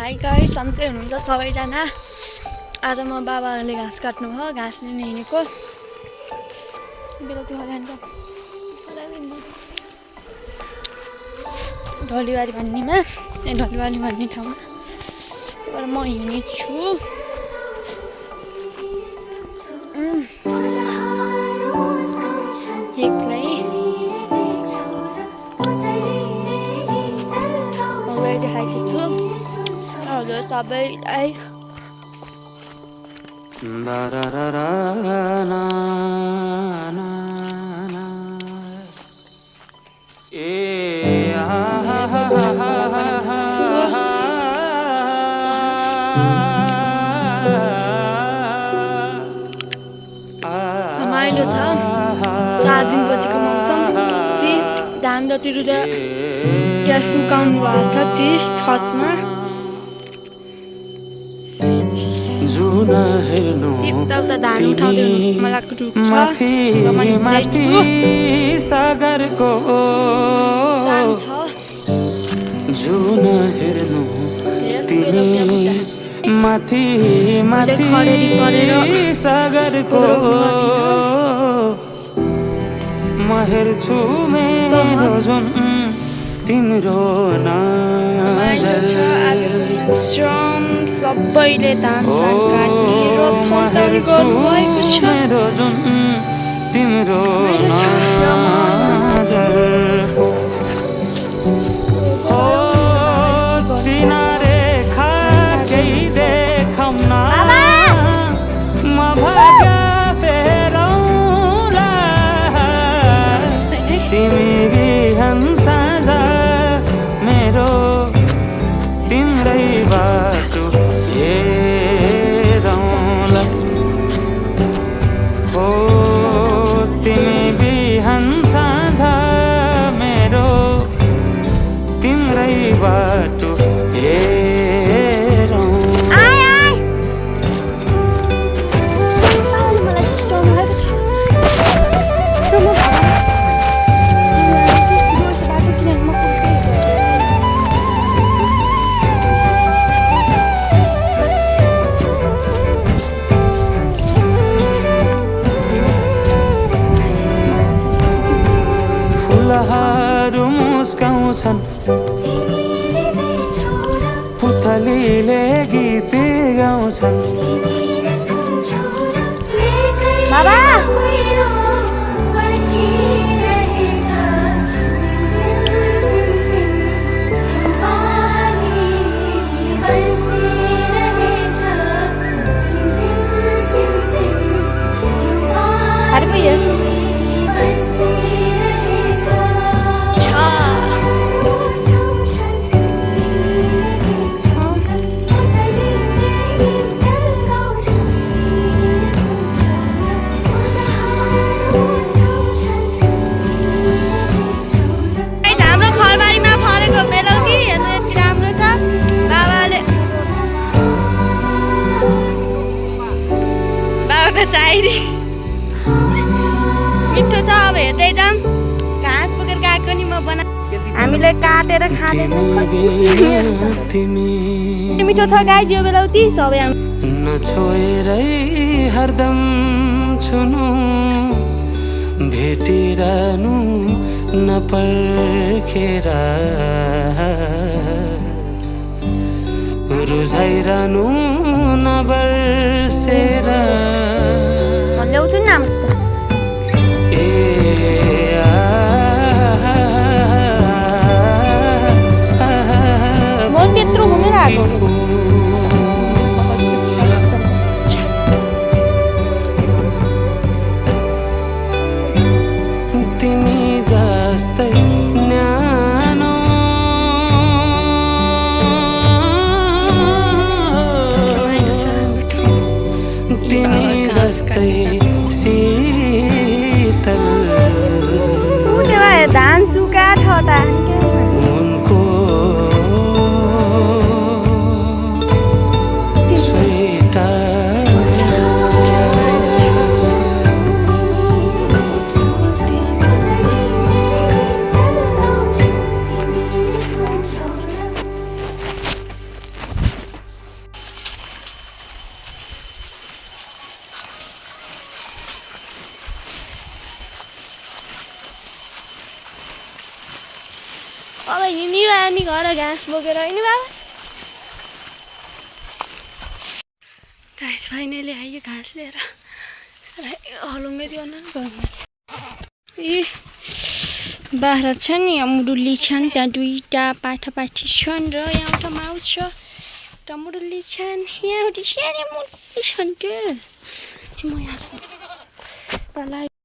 High guys, सन्चै हुनुहुन्छ सबैजना। आज म बाबाले घाँस काट्नु भयो, घाँस लिन हिँडेको बेला त्यो ढलिवारी भन्नेमा ढलिवारी भन्ने ठाउँमा त्यहाँबाट म हिँड्नेछु। एक्लै देखाइदिएको छु हजुर सबैलाई। रमाइलो छ 4 दिनपछिको मौसम। धान जति रुँदा ग्यास सुकाउनु भएको छ त्यस छतमा। उता धान उठाउँदै मलाई सागरको जुन हेर्नु तिमी माथि माथि सागरको म हेर्छु मेरो जुन तिम्रो नजर। सबैले धान साग काटेर थन्काउने गर्नुभएको छ। मेरो जुन तिम्रो नजर हो सिनारे खा केही देखाउन म भाग्य फेरौँला तिमी बिहान साँझ मेरो तिम्रै बाटो हेरौँला हो तिमी बिहान साँझ मेरो तिम्रै बाटो फुलहरू मुस्काउँछन् पुतलीले गीत गाउँछन् बाबा सायरी मिठो छ। अब हेर्दै जाऊँ घाँस बोकेर गएको नि म बना हामीले काटेर खाँदैछौँ। मिठो छ गाई जो बेलाउती सबै नछोएरै हरदम छुनु भेटिरहनु नपर्खेर रुझाइरहनु नबर्सेर ल्याउँछु नि नाम म त्यत्रो घुमेर आएको तिमी जस्तै न्यानो तिमी जस्तै शीतल धान सुका छ त उनको अब हिँडिरह्यो नि घर घाँस बोकेर होइन बाबा गाइस फाइनली आयो घाँस लिएर हलुङ्गै थियो न घरमा ए बाख्रा छ नि यहाँ मुडुल्ली छन् त्यहाँ दुईटा पाठापाठी छन् र यहाँ एउटा माउस छ एउटा मुडुल्ली छन् यहाँ एउटा सानो मुडुल्ली छन् के म यहाँ